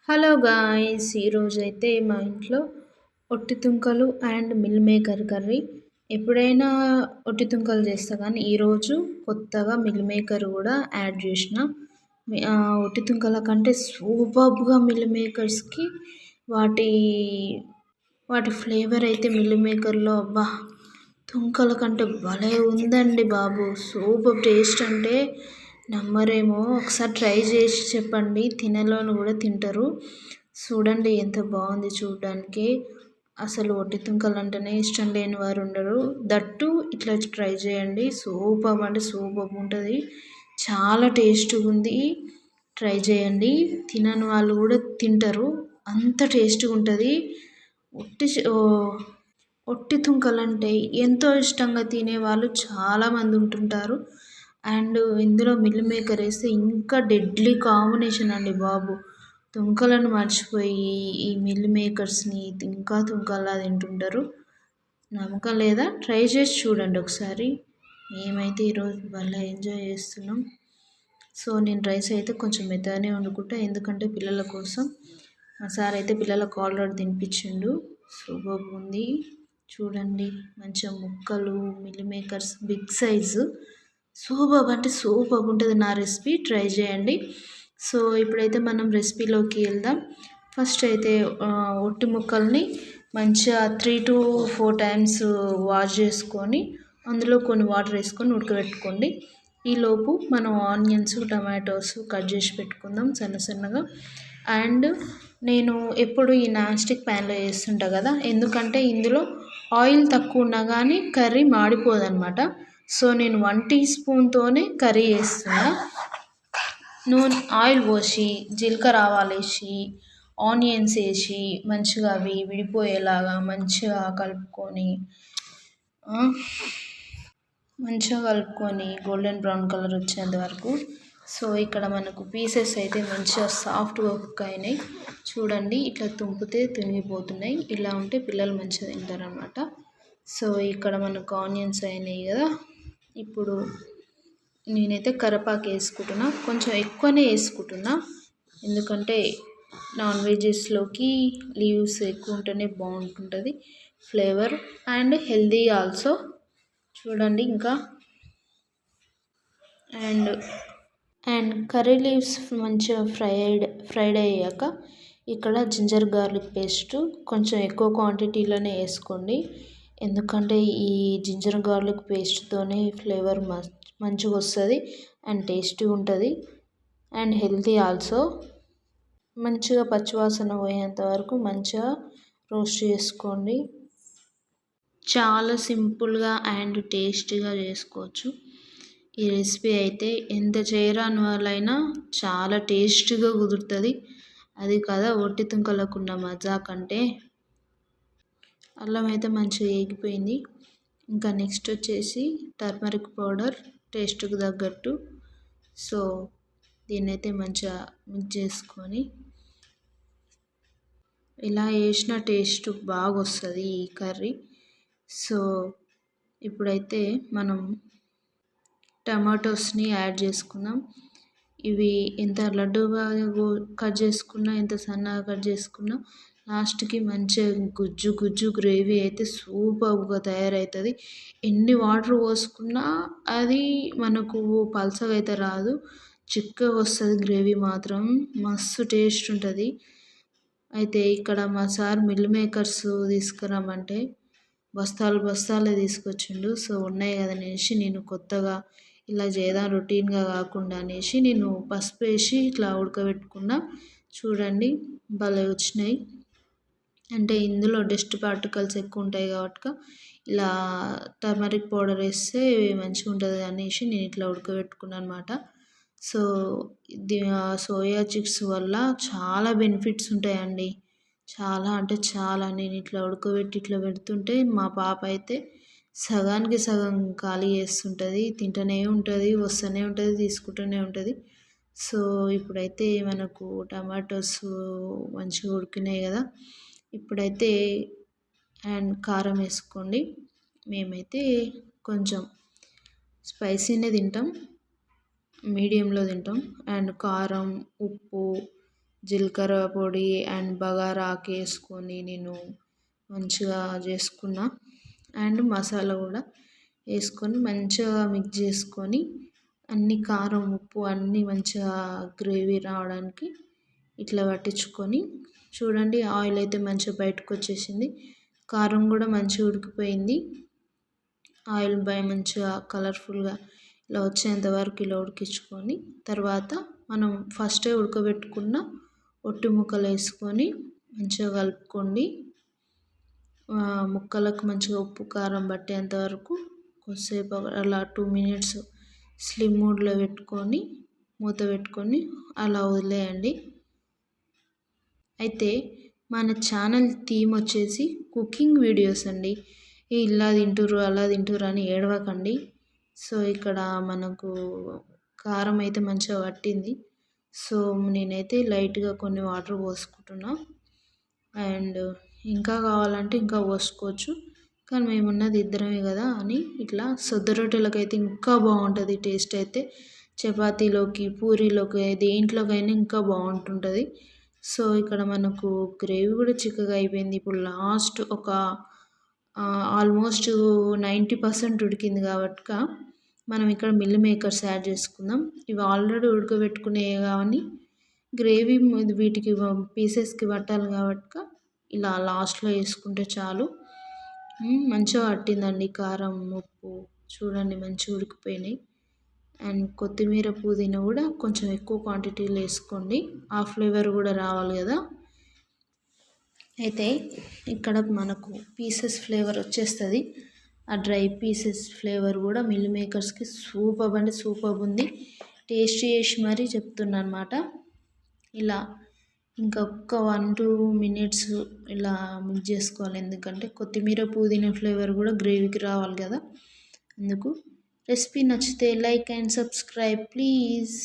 Hello guys, ఈరోజైతే మా ఇంట్లో ఒట్టి తుంకలు అండ్ మిల్ మేకర్ కర్రీ. ఎప్పుడైనా ఒట్టి తుంకలు చేస్తా కానీ ఈరోజు కొత్తగా మిల్ మేకర్ కూడా యాడ్ చేసిన. ఒట్టి తుంకల కంటే సూపర్గా మిల్ మేకర్స్కి వాటి వాటి ఫ్లేవర్ అయితే మిల్ మేకర్లో అబ్బా తుంకల కంటే భలే ఉందండి బాబు. సూపర్ టేస్ట్ అంటే నమ్మరేమో, ఒకసారి ట్రై చేసి చెప్పండి, తినేలోను కూడా తింటారు. చూడండి ఎంత బాగుంది చూడడానికి. అసలు ఒట్టి తుంకలు అంటేనే ఇష్టం లేని వారు ఉండరు. దట్టు ఇట్లా ట్రై చేయండి, సూపర్ అంటే సూపర్ ఉంటుంది. చాలా టేస్ట్గా ఉంది. ట్రై చేయండి, తినని వాళ్ళు కూడా తింటారు, అంత టేస్ట్గా ఉంటుంది. ఒట్టి ఒట్టి తుంకలంటే ఎంతో ఇష్టంగా తినేవాళ్ళు చాలామంది ఉంటుంటారు. అండ్ ఇందులో మిల్ మేకర్ వేస్తే ఇంకా డెడ్లీ కాంబినేషన్ అండి బాబు. తుంకలను మర్చిపోయి ఈ మిల్ మేకర్స్ని ఇంకా తుంకల్లా తింటుంటారు. నమ్మకం లేదా? ట్రై చేసి చూడండి ఒకసారి. మేమైతే ఈరోజు భలే ఎంజాయ్ చేస్తున్నాం. సో నేను రైస్ అయితే కొంచెం మెత్తగానే వండుకుంటా, ఎందుకంటే పిల్లల కోసం. మా సార్ అయితే పిల్లలకు ఆల్రెడీ తినిపించిండు. సూపర్గా ఉంది చూడండి. మంచిగా ముక్కలు meal makers big size, super అంటే సూపర్ ఉంటుంది. నా రెసిపీ ట్రై చేయండి. సో ఇప్పుడైతే మనం రెసిపీలోకి వెళ్దాం. ఫస్ట్ అయితే ఒట్టి ముక్కల్ని మంచిగా 3 to 4 టైమ్స్ వాష్ చేసుకొని అందులో కొన్ని వాటర్ వేసుకొని ఉడకబెట్టుకోండి. ఈలోపు మనం ఆనియన్స్ టమాటోస్ కట్ చేసి పెట్టుకుందాం సన్న సన్నగా. అండ్ నేను ఎప్పుడు ఈ నాన్ స్టిక్ ప్యాన్లో చేస్తుంటా కదా, ఎందుకంటే ఇందులో ఆయిల్ తక్కువ ఉన్నా కానీ కర్రీ మాడిపోదన్నమాట. సో నేను 1 టీ స్పూన్తోనే కర్రీ చేస్తున్నా. నూనె ఆయిల్ పోసి జీలకర్ర ఆవాలు వేసి ఆనియన్స్ వేసి మంచిగా అవి విడిపోయేలాగా మంచిగా కలుపుకొని గోల్డెన్ బ్రౌన్ కలర్ వచ్చేంత వరకు. సో ఇక్కడ మనకు పీసెస్ అయితే మంచిగా సాఫ్ట్గా కుక్ అయినాయి చూడండి. ఇట్లా తుంపితే తునిగిపోతున్నాయి, ఇలా ఉంటే పిల్లలు మంచిగా తింటారనమాట. సో ఇక్కడ మనకు ఆనియన్స్ అయినాయి కదా. ఇప్పుడు నేనైతే కరివేపాకు వేసుకుంటున్నా, కొంచెం ఎక్కువనే వేసుకుంటున్నా, ఎందుకంటే నాన్ వెజెస్లోకి లీవ్స్ ఎక్కువ ఉంటేనే బాగుంటుంది ఫ్లేవర్ అండ్ హెల్దీ ఆల్సో. చూడండి ఇంకా అండ్ కర్రీ లీవ్స్ మంచిగా ఫ్రైడ్ అయ్యాక ఇక్కడ జింజర్ గార్లిక్ పేస్ట్ కొంచెం ఎక్కువ క్వాంటిటీలోనే వేసుకోండి, ఎందుకంటే ఈ జింజర్ గార్లిక్ పేస్ట్తోనే ఫ్లేవర్ మంచిగా వస్తుంది అండ్ టేస్టీగా ఉంటుంది అండ్ హెల్తీ ఆల్సో. మంచిగా పచ్చివాసన పోయేంత వరకు మంచిగా రోస్ట్ చేసుకోండి. చాలా సింపుల్గా అండ్ టేస్టీగా చేసుకోవచ్చు ఈ రెసిపీ అయితే. ఎంత చేయరాని వాళ్ళైనా చాలా టేస్టీగా కుదురుతుంది. అది కదా ఒట్టి తుంకలకున్న మజా కంటే. అల్లం అయితే మంచిగా వేగిపోయింది. ఇంకా నెక్స్ట్ వచ్చేసి టర్మరిక్ పౌడర్ టేస్ట్కి తగ్గట్టు. సో దీన్నైతే మంచిగా మిక్స్ చేసుకొని, ఇలా వేసిన టేస్ట్ బాగా వస్తుంది ఈ కర్రీ. సో ఇప్పుడైతే మనం టమాటోస్ని యాడ్ చేసుకుందాం. ఇవి ఎంత లడ్డుగా కట్ చేసుకున్నా, ఎంత సన్నగా కట్ చేసుకున్నా లాస్ట్కి మంచిగా గుజ్జు గుజ్జు గ్రేవీ అయితే సూపర్గా తయారవుతుంది. ఎన్ని వాటర్ పోసుకున్నా అది మనకు పల్చగా అయితే రాదు, చిక్కగా వస్తుంది గ్రేవీ మాత్రం. మస్తు టేస్ట్ ఉంటుంది. అయితే ఇక్కడ మా సార్ మిల్ మేకర్స్ తీసుకురమ్మంటే బస్తాలు బస్తాలే తీసుకొచ్చిండు. సో ఉన్నాయి కదా అనేసి నేను కొత్తగా ఇలా చేద్దాం రొటీన్గా కాకుండా అనేసి నేను పసుపు వేసి ఇట్లా ఉడకబెట్టుకున్నా. చూడండి భలే వచ్చినాయి. అంటే ఇందులో డస్ట్ పార్టికల్స్ ఎక్కువ ఉంటాయి కాబట్టి ఇలా టర్మరిక్ పౌడర్ వేస్తే మంచిగా ఉంటుంది అనేసి నేను ఇట్లా ఉడకబెట్టుకున్నాను అనమాట. సో సోయా చిక్స్ వల్ల చాలా బెనిఫిట్స్ ఉంటాయండి, చాలా అంటే చాలా. నేను ఇట్లా ఉడకబెట్టి ఇట్లా పెడుతుంటే మా పాప అయితే సగానికి సగం ఖాళీ చేస్తుంటుంది, తింటూనే ఉంటుంది, వస్తూనే ఉంటుంది, తీసుకుంటూనే ఉంటుంది. సో ఇప్పుడైతే మనకు టమాటోస్ మంచిగా ఉడికినాయి కదా. ఇప్పుడైతే అండ్ కారం వేసుకోండి. మేమైతే కొంచెం స్పైసీనే తింటాం, మీడియంలో తింటాం. అండ్ కారం ఉప్పు జీలకర్ర పొడి అండ్ బగారా ఆకు వేసుకొని నేను మంచిగా చేసుకున్నా. అండ్ మసాలా కూడా వేసుకొని మంచిగా మిక్స్ చేసుకొని అన్ని కారం ఉప్పు అన్నీ మంచిగా గ్రేవీ రావడానికి ఇట్లా పట్టించుకొని చూడండి. ఆయిల్ అయితే మంచిగా బయటకు వచ్చేసింది. కారం కూడా మంచిగా ఉడికిపోయింది. ఆయిల్ మంచిగా కలర్ఫుల్గా ఇలా వచ్చేంత వరకు ఇలా ఉడికించుకొని తర్వాత మనం ఫస్టే ఉడకబెట్టుకున్న ఒట్టి ముక్కలు వేసుకొని మంచిగా కలుపుకోండి. ముక్కలకు మంచిగా ఉప్పు కారం పట్టేంత వరకు కొద్దిసేపు అలా 2 మినిట్స్ స్లిమ్ మోడ్లో పెట్టుకొని మూత పెట్టుకొని అలా వదిలేయండి. అయితే మన ఛానల్ థీమ్ వచ్చేసి కుకింగ్ వీడియోస్ అండి. ఇలా తింటుర్రు అలా తింటుర్రు అని ఏడవకండి. సో ఇక్కడ మనకు కారం అయితే మంచిగా పట్టింది. సో నేనైతే లైట్గా కొన్ని వాటర్ పోసుకుంటున్నా. అండ్ ఇంకా కావాలంటే ఇంకా పోసుకోవచ్చు. కానీ మేమున్నది ఇద్దరమే కదా అని ఇట్లా సొద్ద రొట్టెలకైతే ఇంకా బాగుంటుంది టేస్ట్ అయితే. చపాతీలోకి పూరీలోకి దేంట్లోకైనా ఇంకా బాగుంటుంటుంది. సో ఇక్కడ మనకు గ్రేవీ కూడా చిక్కగా అయిపోయింది. ఇప్పుడు లాస్ట్ ఒక ఆల్మోస్ట్ 90% ఉడికింది కాబట్టి మనం ఇక్కడ మిల్ మేకర్స్ యాడ్ చేసుకుందాం. ఇవి ఆల్రెడీ ఉడకబెట్టుకునే కానీ గ్రేవీ వీటికి పీసెస్కి పట్టాలి కాబట్టి ఇలా లాస్ట్లో వేసుకుంటే చాలు. మంచిగా పట్టిందండి కారం ఉప్పు చూడండి మంచిగా ఉడికిపోయినాయి. అండ్ కొత్తిమీర పుదీనా కూడా కొంచెం ఎక్కువ క్వాంటిటీలో వేసుకోండి. ఆ ఫ్లేవర్ కూడా రావాలి కదా. అయితే ఇక్కడ మనకు పీసెస్ ఫ్లేవర్ వచ్చేస్తుంది. ఆ డ్రై పీసెస్ ఫ్లేవర్ కూడా మిల్ మేకర్స్కి సూపర్ అంటే సూపర్ ఉంది. టేస్ట్ చేసి మరీ చెప్తున్నా అనమాట. ఇలా ఇంకొక 1-2 మినిట్స్ ఇలా మిక్స్ చేసుకోవాలి. ఎందుకంటే కొత్తిమీర పుదీనా ఫ్లేవర్ కూడా గ్రేవీకి రావాలి కదా అందుకు. రెసిపీ నచ్చితే లైక్ అండ్ సబ్స్క్రైబ్ ప్లీజ్.